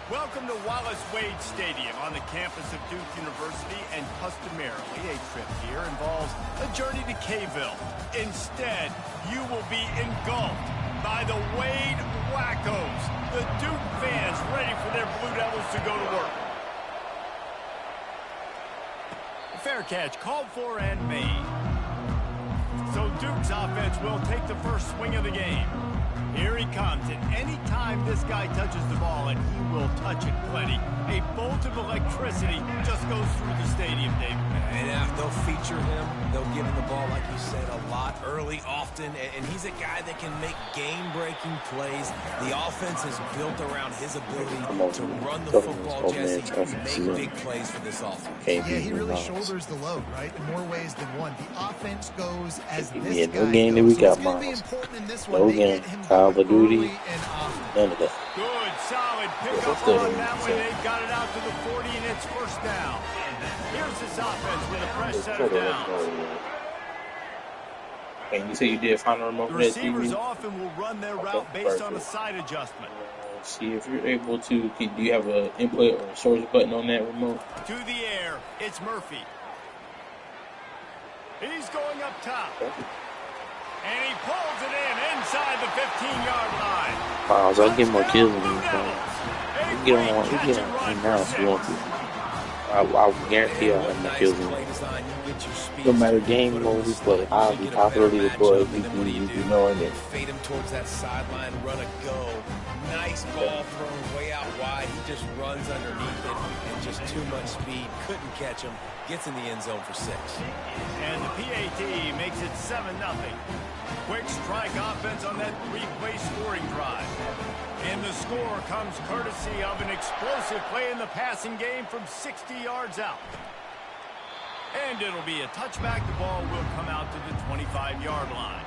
Welcome to Wallace Wade Stadium on the campus of Duke University, and customarily a trip here involves a journey to Kayville. Instead, you will be engulfed by the Wade Wackos, the Duke fans ready for their Blue Devils to go to work. A fair catch called for and made. So Duke's offense will take the first swing of the game. Here he comes, and anytime this guy touches the ball, and he will touch it plenty, a bolt of electricity just goes through the stadium, David. And they'll feature him. They'll give him the ball, like you said, a lot, early, often, and he's a guy that can make game-breaking plays. The offense is built around his ability to run the football, Jesse, and make big plays for this offense. Yeah, he really shoulders the load, right, in more ways than one. The offense goes as this guy no game that we goes. got, It's going to be Miles. important in this No one. They game. get him Call of Duty. early and often. None of that. Good, solid pickup let's go on to that the one. They've got it out to the 40, and it's first down. Here's this offense with a fresh set of downs. And you say you did find a remote The for that receivers TV? often will run their route based on a side adjustment. See if you're able to. Do you have an input or a source button on that remote? To the air, it's Murphy. He's going up top. And he pulls it in inside the 15-yard line. Miles, I'll get more kills than you. A You get great on catch you get and run on for now if you want six. to. I guarantee I'll have more kills than you. No matter game mode we play, I'll be popularly deployed. You knowing it. Fade him towards that sideline, run a go. Nice ball thrown way out wide. He just runs underneath it and just too much speed. Couldn't catch him. Gets in the end zone for 6. And the PAT makes it 7-0. Quick strike offense on that three-play scoring drive. And the score comes courtesy of an explosive play in the passing game from 60 yards out. And it'll be a touchback. The ball will come out to the 25-yard line.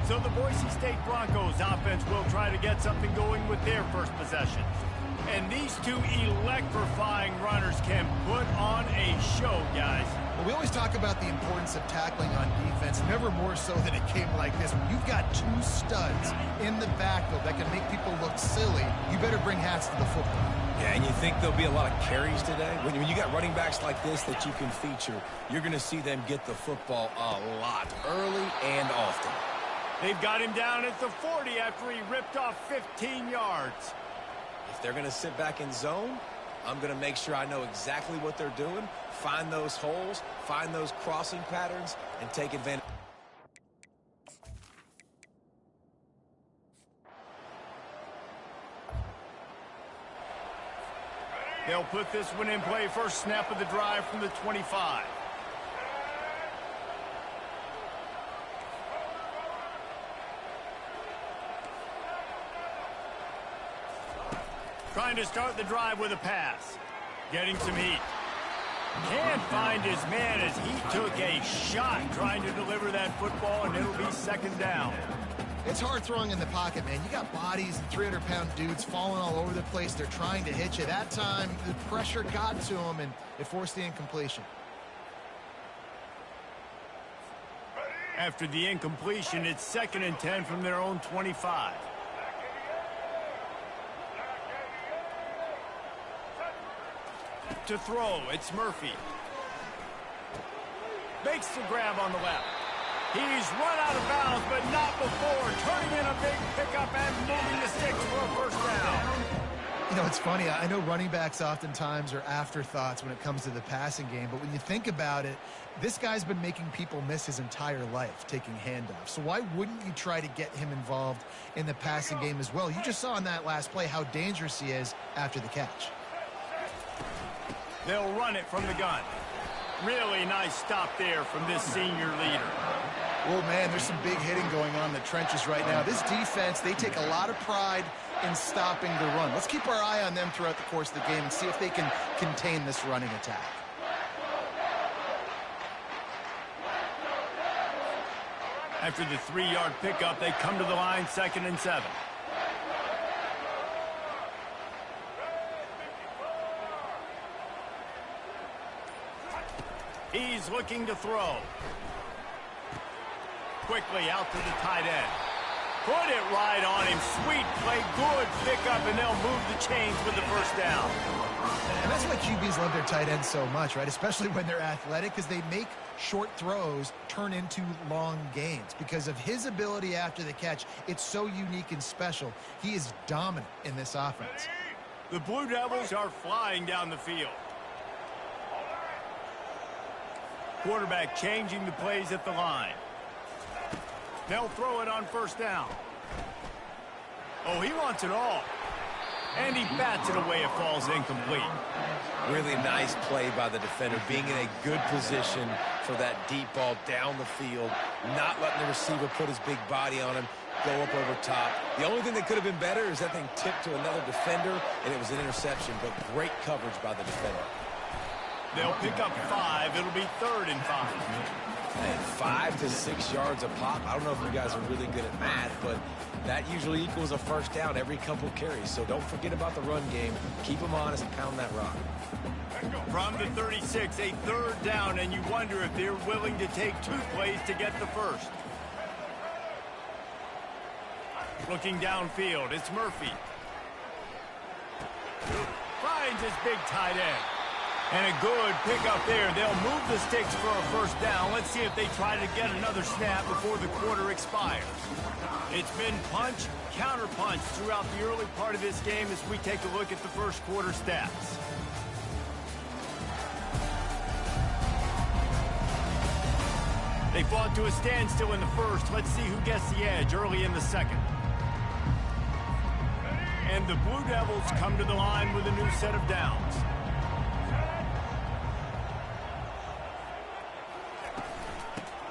So the Boise State Broncos offense will try to get something going with their first possession. And these two electrifying runners can put on a show, guys. Well, we always talk about the importance of tackling on defense, never more so than a game like this. When you've got two studs in the backfield that can make people look silly, you better bring hats to the football. Yeah, and you think there'll be a lot of carries today? When you got running backs like this that you can feature, you're going to see them get the football a lot, early and often. They've got him down at the 40 after he ripped off 15 yards. If they're going to sit back in zone, I'm going to make sure I know exactly what they're doing, find those holes, find those crossing patterns, and take advantage. They'll put this one in play. First snap of the drive from the 25. Trying to start the drive with a pass. Getting some heat. Can't find his man as he took a shot trying to deliver that football, and it'll be second down. It's hard throwing in the pocket, man. You got bodies and 300-pound dudes falling all over the place. They're trying to hit you. That time, the pressure got to him, and it forced the incompletion. After the incompletion, it's 2nd and 10 from their own 25. To throw, it's Murphy. Makes the grab on the left. He's run out of bounds, but not before. Turning in a big pickup and moving the sticks for a first down. You know, it's funny. I know running backs oftentimes are afterthoughts when it comes to the passing game, but when you think about it, this guy's been making people miss his entire life taking handoffs. So why wouldn't you try to get him involved in the passing game as well? You just saw in that last play how dangerous he is after the catch. They'll run it from the gun. Really nice stop there from this senior leader. Well, man, there's some big hitting going on in the trenches right now. This defense, they take a lot of pride in stopping the run. Let's keep our eye on them throughout the course of the game and see if they can contain this running attack. After the 3-yard pickup, they come to the line, 2nd and 7. He's looking to throw. Quickly out to the tight end. Put it right on him. Sweet play, good pickup, and they'll move the chains with the first down. And that's why QBs love their tight ends so much, right? Especially when they're athletic, because they make short throws turn into long gains. Because of his ability after the catch, it's so unique and special. He is dominant in this offense. The Blue Devils are flying down the field. Quarterback changing the plays at the line. They'll throw it on first down. Oh, he wants it all. And he bats it away. It falls incomplete. Really nice play by the defender, being in a good position for that deep ball down the field, not letting the receiver put his big body on him, go up over top. The only thing that could have been better is that thing tipped to another defender, and it was an interception, but great coverage by the defender. They'll pick up 5. It'll be 3rd and 5. Hey, 5 to 6 yards a pop. I don't know if you guys are really good at math, but that usually equals a first down every couple carries. So don't forget about the run game. Keep them honest and pound that rock. From the 36, a 3rd down, and you wonder if they're willing to take 2 plays to get the first. Looking downfield, it's Murphy. Finds his big tight end. And a good pickup there. They'll move the sticks for a first down. Let's see if they try to get another snap before the quarter expires. It's been punch, counter punch throughout the early part of this game as we take a look at the first quarter stats. They fought to a standstill in the first. Let's see who gets the edge early in the second. And the Blue Devils come to the line with a new set of downs.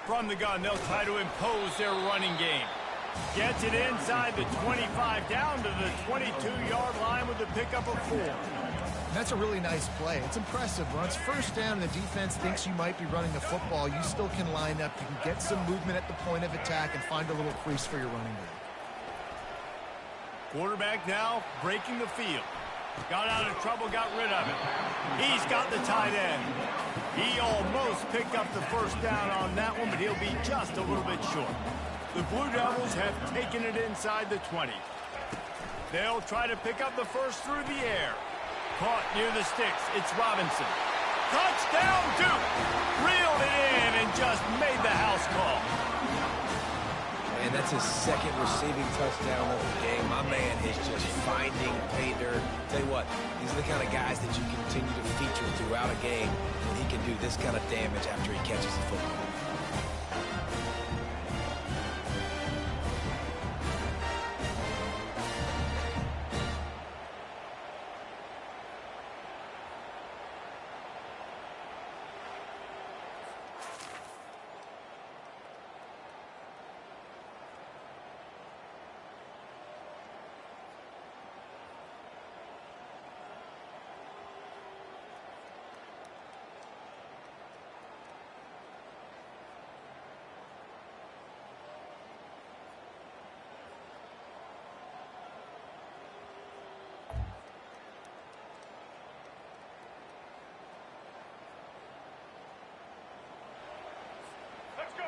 From the gun, they'll try to impose their running game. Gets it inside the 25, down to the 22-yard line with a pickup of 4. That's a really nice play. It's impressive. When it's first down and the defense thinks you might be running the football, you still can line up. You can get some movement at the point of attack and find a little crease for your running back. Quarterback now breaking the field. Got out of trouble, got rid of it. He's got the tight end. He almost picked up the first down on that one, but he'll be just a little bit short. The Blue Devils have taken it inside the 20. They'll try to pick up the first through the air. Caught near the sticks. It's Robinson. Touchdown, Duke! Reeled it in and just made the house call. And that's his second receiving touchdown of the game. My man is just finding pay dirt. Tell you what, these are the kind of guys that you continue to feature throughout a game when he can do this kind of damage after he catches the football.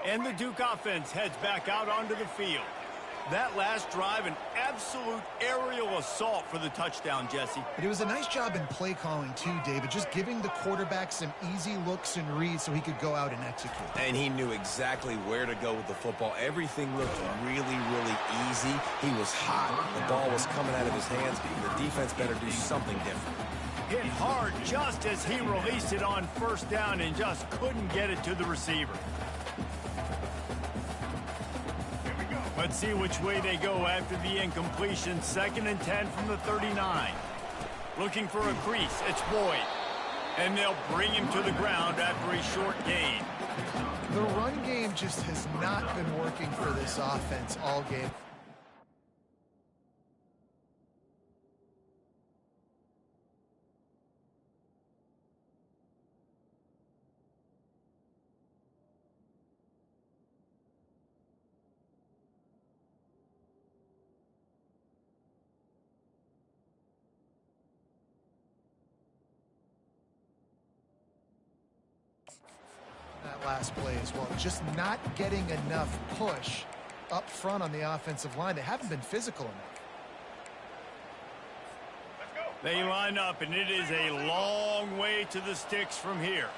And the Duke offense heads back out onto the field. That last drive, an absolute aerial assault for the touchdown, Jesse. But it was a nice job in play calling too, David, just giving the quarterback some easy looks and reads so he could go out and execute. And he knew exactly where to go with the football. Everything looked really, really easy. He was hot. The ball was coming out of his hands. The defense better do something different. Hit hard just as he released it on first down and just couldn't get it to the receiver. Let's see which way they go after the incompletion. 2nd and 10 from the 39. Looking for a crease. It's Boyd. And they'll bring him to the ground after a short gain. The run game just has not been working for this offense all game. That last play as well, just not getting enough push up front on the offensive line. They haven't been physical enough. They line up, and it is a long way to the sticks from here.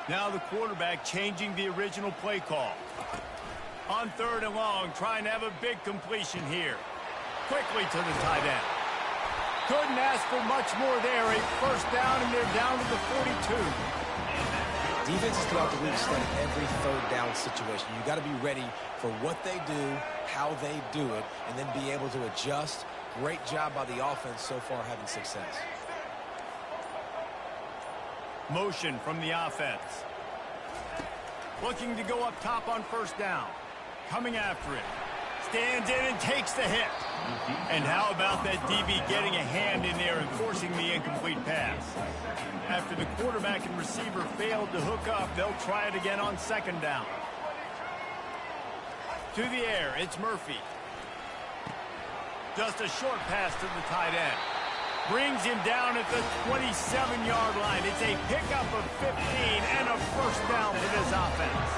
Now the quarterback changing the original play call. On 3rd and long, trying to have a big completion here. Quickly to the tight end. Couldn't ask for much more there. A first down, and they're down to the 42. Defenses throughout the league study every 3rd down situation. You got to be ready for what they do, how they do it, and then be able to adjust. Great job by the offense so far having success. Motion from the offense. Looking to go up top on 1st down. Coming after it. Stands in and takes the hit. And how about that DB getting a hand in there and forcing the incomplete pass? After the quarterback and receiver failed to hook up, they'll try it again on 2nd down. To the air, it's Murphy. Just a short pass to the tight end. Brings him down at the 27-yard line. It's a pickup of 15 and a first down for this offense.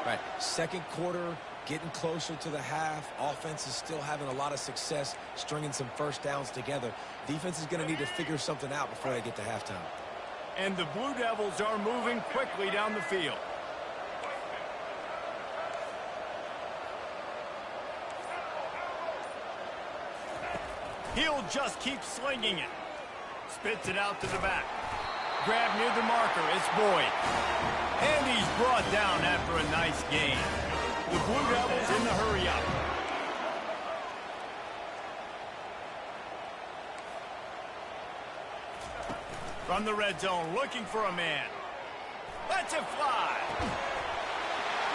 Right, 2nd quarter, getting closer to the half. Offense is still having a lot of success stringing some first downs together. Defense is going to need to figure something out before they get to halftime. And the Blue Devils are moving quickly down the field. He'll just keep slinging it. Spits it out to the back. Grab near the marker. It's Boyd. And he's brought down after a nice gain. The Blue Devils in the hurry up. From the red zone, looking for a man. Lets it fly.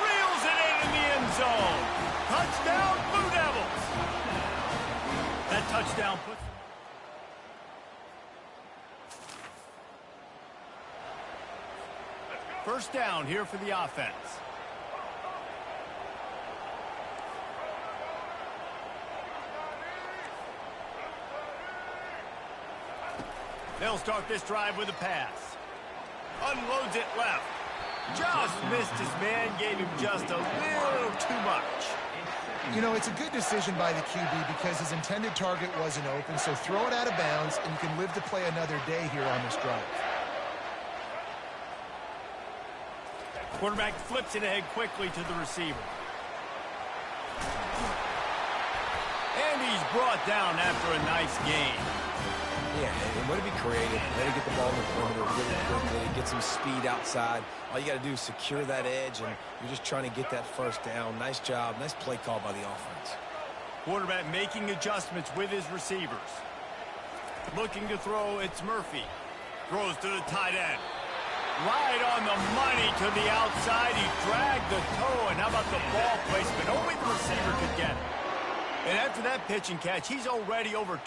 Reels it in the end zone. Touchdown, Blue Devils. That touchdown puts... First down here for the offense. They'll start this drive with a pass. Unloads it left. Just missed his man, gave him just a little too much. You know, it's a good decision by the QB because his intended target wasn't open, so throw it out of bounds, and you can live to play another day here on this drive. Quarterback flips it ahead quickly to the receiver. And he's brought down after a nice gain. Yeah, and way to be creative. Way to get the ball in the perimeter really quickly, get some speed outside. All you got to do is secure that edge, and you're just trying to get that first down. Nice job. Nice play call by the offense. Quarterback making adjustments with his receivers. Looking to throw, it's Murphy. Throws to the tight end. Right on the money to the outside. He dragged the toe, and how about the ball placement? Only the receiver could get it. And after that pitch and catch, he's already over...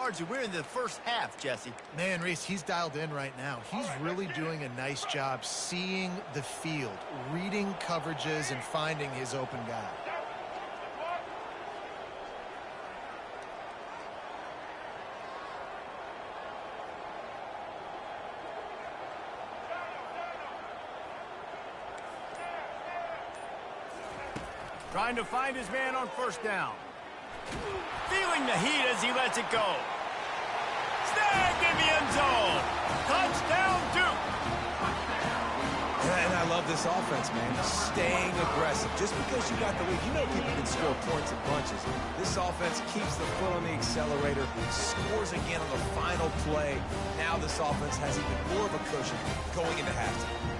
yards, and we're in the first half, Jesse. Man, Reese, he's dialed in right now. He's really doing a nice job seeing the field, reading coverages, and finding his open guy. Trying to find his man on first down. Feeling the heat as he lets it go. Snagged in the end zone. Touchdown, Duke. And I love this offense, man. Staying aggressive. Just because you got the lead, you know people can score points in bunches. This offense keeps the foot on the accelerator, scores again on the final play. Now this offense has even more of a cushion going into halftime.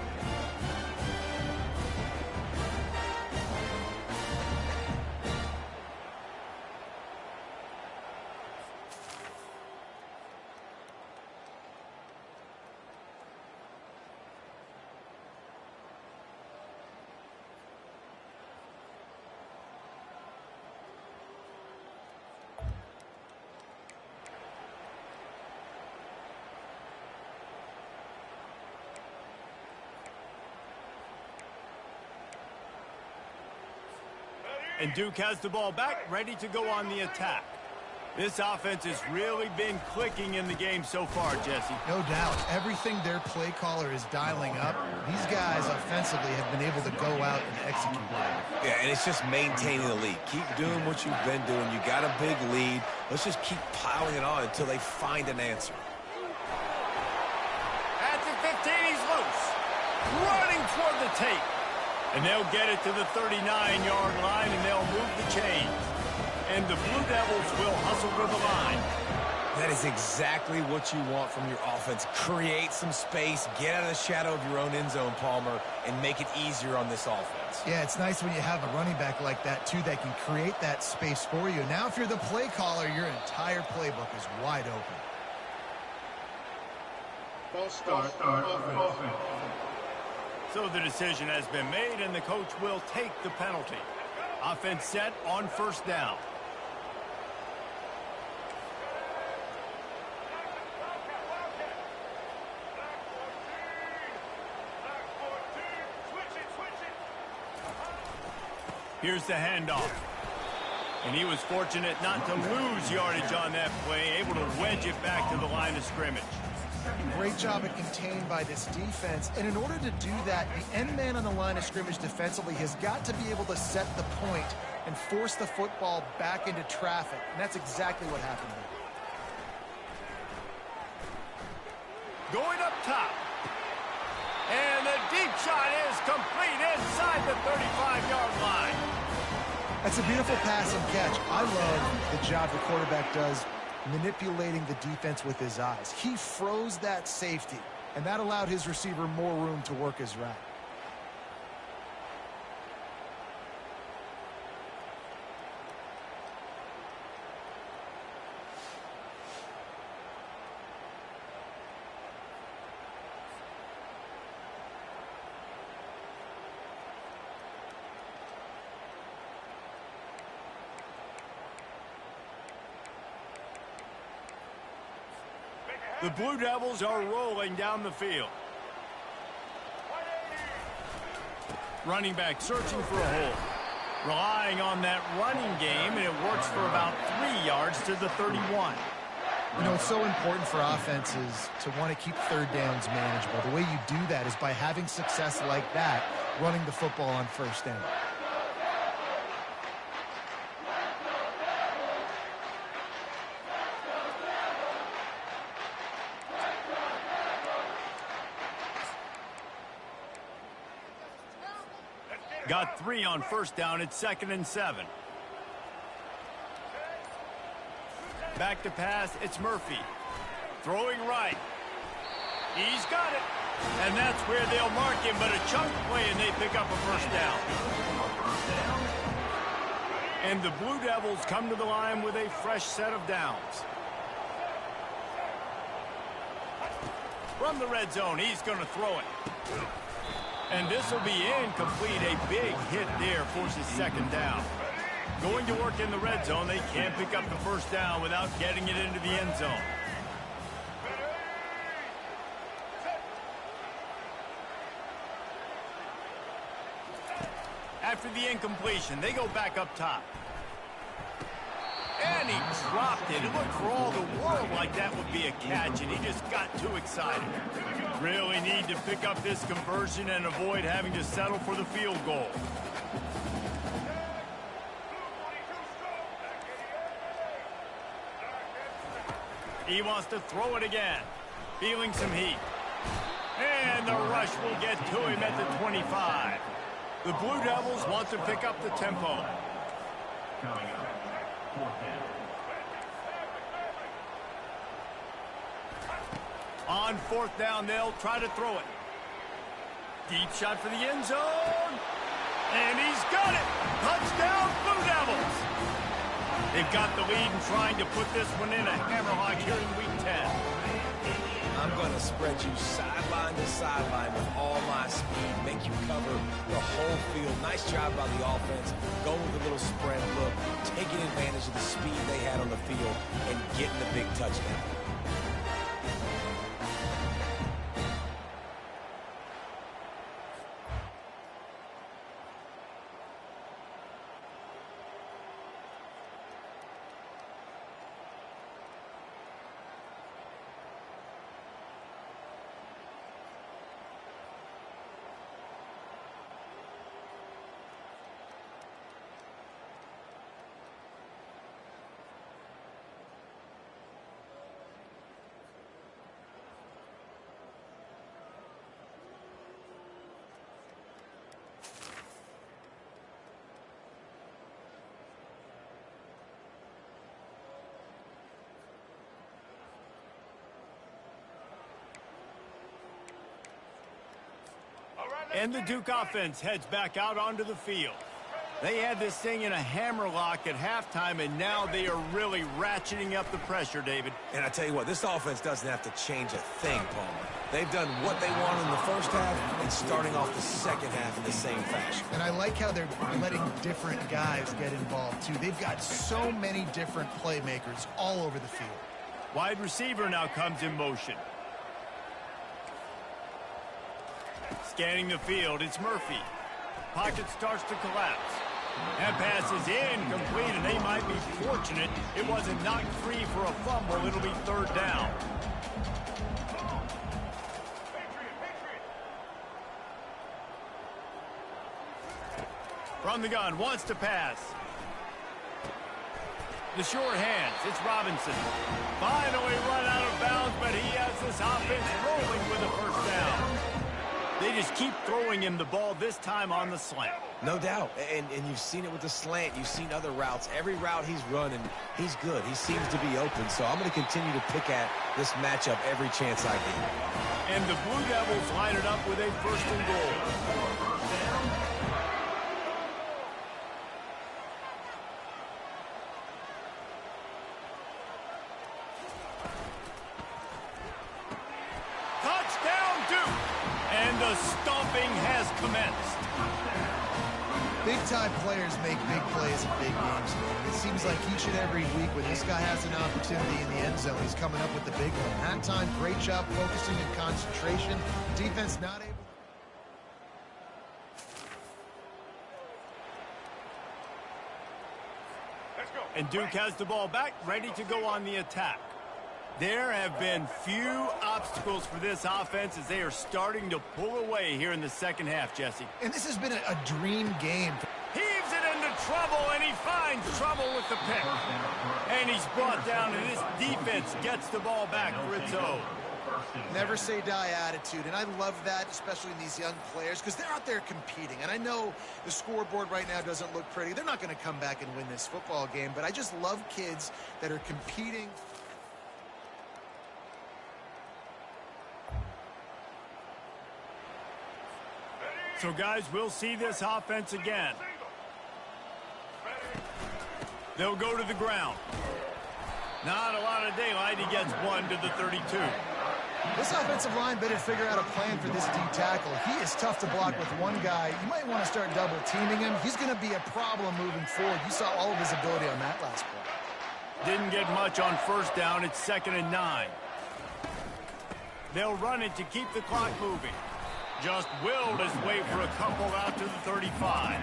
And Duke has the ball back, ready to go on the attack. This offense has really been clicking in the game so far, Jesse. No doubt. Everything their play caller is dialing up, these guys offensively have been able to go out and execute. Yeah, and it's just maintaining the lead. Keep doing what you've been doing. You got a big lead. Let's just keep piling it on until they find an answer. At the 15, he's loose. Running toward the tape. And they'll get it to the 39-yard line, and they'll move the chains. And the Blue Devils will hustle to the line. That is exactly what you want from your offense. Create some space, get out of the shadow of your own end zone, Palmer, and make it easier on this offense. Yeah, it's nice when you have a running back like that, too, that can create that space for you. Now, if you're the play caller, your entire playbook is wide open. False start offense. So the decision has been made, and the coach will take the penalty. Offense set on first down. Here's the handoff. And he was fortunate not to lose yardage on that play, able to wedge it back to the line of scrimmage. Great job at contained by this defense. And in order to do that, the end man on the line of scrimmage defensively has got to be able to set the point and force the football back into traffic. And that's exactly what happened here. Going up top. And the deep shot is complete inside the 35-yard line. That's a beautiful pass and catch. I love the job the quarterback does manipulating the defense with his eyes. He froze that safety, and that allowed his receiver more room to work his route. The Blue Devils are rolling down the field. Running back searching for a hole. Relying on that running game, and it works for about 3 yards to the 31. You know, it's so important for offenses to want to keep third downs manageable. The way you do that is by having success like that, running the football on first down. Got 3 on first down. It's 2nd and 7. Back to pass. It's Murphy. Throwing right. He's got it. And that's where they'll mark him, but a chunk play, and they pick up a first down. And the Blue Devils come to the line with a fresh set of downs. From the red zone, he's going to throw it. And this will be incomplete. A big hit there forces 2nd down. Going to work in the red zone, they can't pick up the first down without getting it into the end zone. After the incompletion, they go back up top. And he dropped it. It looked for all the world like that would be a catch, and he just got too excited. Really need to pick up this conversion and avoid having to settle for the field goal. He wants to throw it again. Feeling some heat. And the rush will get to him at the 25. The Blue Devils want to pick up the tempo. On fourth down, they'll try to throw it. Deep shot for the end zone. And he's got it. Touchdown, Blue Devils. They've got the lead and trying to put this one in a hammerlock here in Week 10. I'm going to spread you sideline to sideline with all my speed, make you cover the whole field. Nice job by the offense, going with a little spread look, taking advantage of the speed they had on the field and getting the big touchdown. And the Duke offense heads back out onto the field. They had this thing in a hammerlock at halftime, and now they are really ratcheting up the pressure, David. And I tell you what, this offense doesn't have to change a thing, Palmer. They've done what they wanted in the first half and starting off the second half in the same fashion. And I like how they're letting different guys get involved, too. They've got so many different playmakers all over the field. Wide receiver now comes in motion. Scanning the field, it's Murphy. Pocket starts to collapse. That pass is incomplete, and they might be fortunate it wasn't knocked free for a fumble. It'll be third down. From the gun, wants to pass. The sure hands, it's Robinson. Finally run out of bounds, but he has this offense rolling with a first down. They just keep throwing him the ball, this time on the slant. No doubt, and you've seen it with the slant. You've seen other routes. Every route he's running, he's good. He seems to be open, so I'm going to continue to pick at this matchup every chance I get. And the Blue Devils line it up with a first and goal. Touchdown, Duke! And the stomping has commenced. Big-time players make big plays in big games. It seems like each and every week when this guy has an opportunity in the end zone, he's coming up with the big one. That time, great job focusing and concentration. Defense not able. And Duke has the ball back, ready to go on the attack. There have been few obstacles for this offense as they are starting to pull away here in the second half, Jesse. And this has been a dream game. Heaves it into trouble, and he finds trouble with the pick. And he's brought down, and this defense gets the ball back for its own. Never say die attitude, and I love that, especially in these young players, because they're out there competing. And I know the scoreboard right now doesn't look pretty. They're not going to come back and win this football game, but I just love kids that are competing. So, guys, we'll see this offense again. They'll go to the ground. Not a lot of daylight. He gets one to the 32. This offensive line better figure out a plan for this D tackle. He is tough to block with one guy. You might want to start double teaming him. He's going to be a problem moving forward. You saw all of his ability on that last play. Didn't get much on first down. It's 2nd and 9. They'll run it to keep the clock moving. Just willed his way for a couple out to the 35.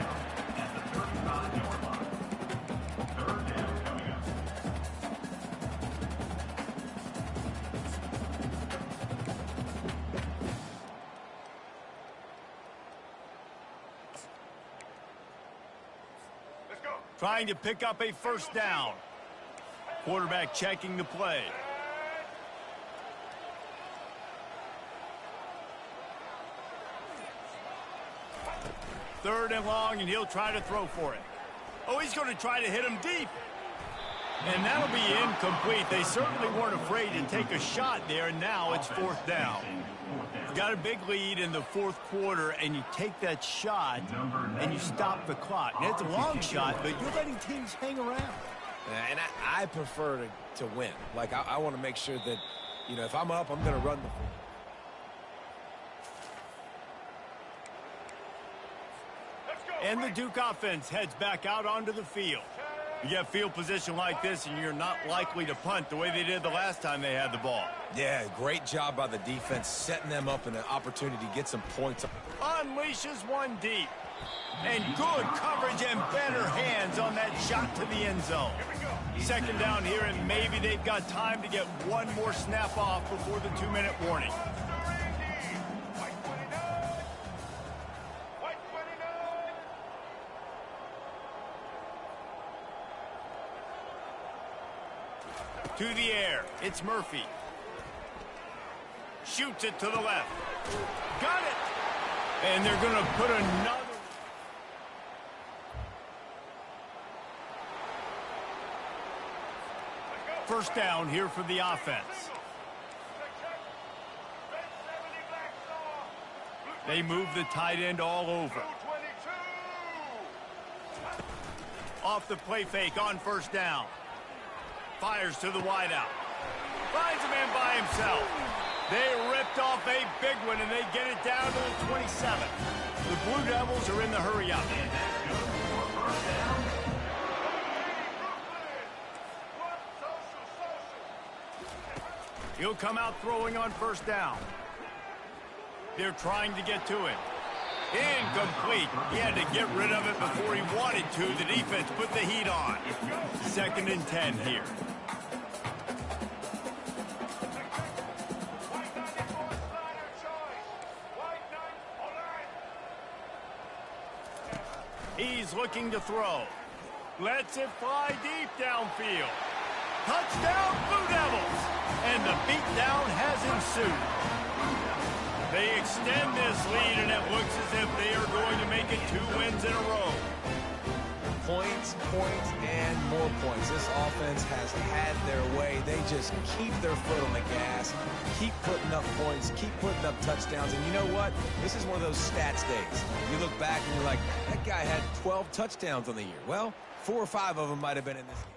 Trying to pick up a first down. Quarterback checking the play. Third and long, and he'll try to throw for it. Oh, he's going to try to hit him deep. And that'll be incomplete. They certainly weren't afraid to take a shot there, and now it's 4th down. You got a big lead in the 4th quarter, and you take that shot, and you stop the clock. And it's a long shot, but you're letting teams hang around. And I prefer to win. Like, I want to make sure that, you know, if I'm up, I'm going to run the ball. And the Duke offense heads back out onto the field. You get field position like this, and you're not likely to punt the way they did the last time they had the ball. Yeah, great job by the defense, setting them up in an opportunity to get some points. Unleashes one deep. And good coverage and better hands on that shot to the end zone. 2nd down here, and maybe they've got time to get one more snap off before the 2-minute warning. To the air, it's Murphy. Shoots it to the left. Got it! And they're going to put another... First down here for the offense. They move the tight end all over. Off the play fake on first down. Fires to the wideout. Finds a man by himself. They ripped off a big one, and they get it down to the 27. The Blue Devils are in the hurry-up. He'll come out throwing on first down. They're trying to get to it. Incomplete. He had to get rid of it before he wanted to. The defense put the heat on. 2nd and 10 here. He's looking to throw. Lets it fly deep downfield. Touchdown, Blue Devils! And the beatdown has ensued. They extend this lead, and it looks as if they are going to make it 2 wins in a row. Points, points, and more points. This offense has had their way. They just keep their foot on the gas, keep putting up points, keep putting up touchdowns. And you know what? This is one of those stats days. You look back and you're like, that guy had 12 touchdowns on the year. Well, 4 or 5 of them might have been in this game.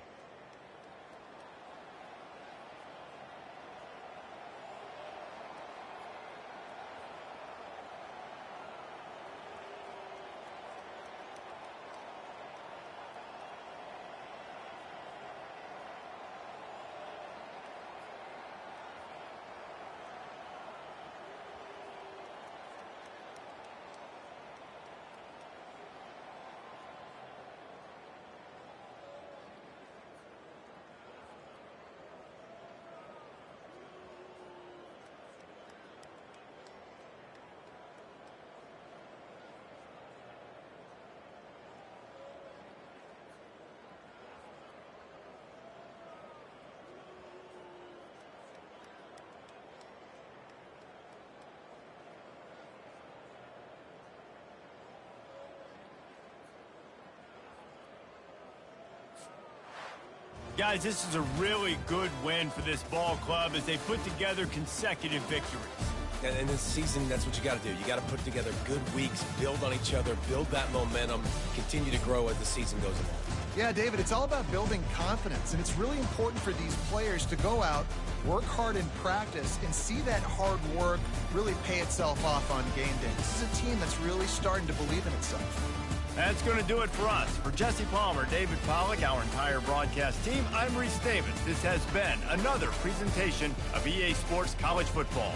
Guys, this is a really good win for this ball club as they put together consecutive victories. And in this season, that's what you got to do. You got to put together good weeks, build on each other, build that momentum, continue to grow as the season goes along. Yeah, David, it's all about building confidence, and it's really important for these players to go out, work hard in practice, and see that hard work really pay itself off on game day. This is a team that's really starting to believe in itself. That's going to do it for us. For Jesse Palmer, David Pollack, our entire broadcast team, I'm Reese Davis. This has been another presentation of EA Sports College Football.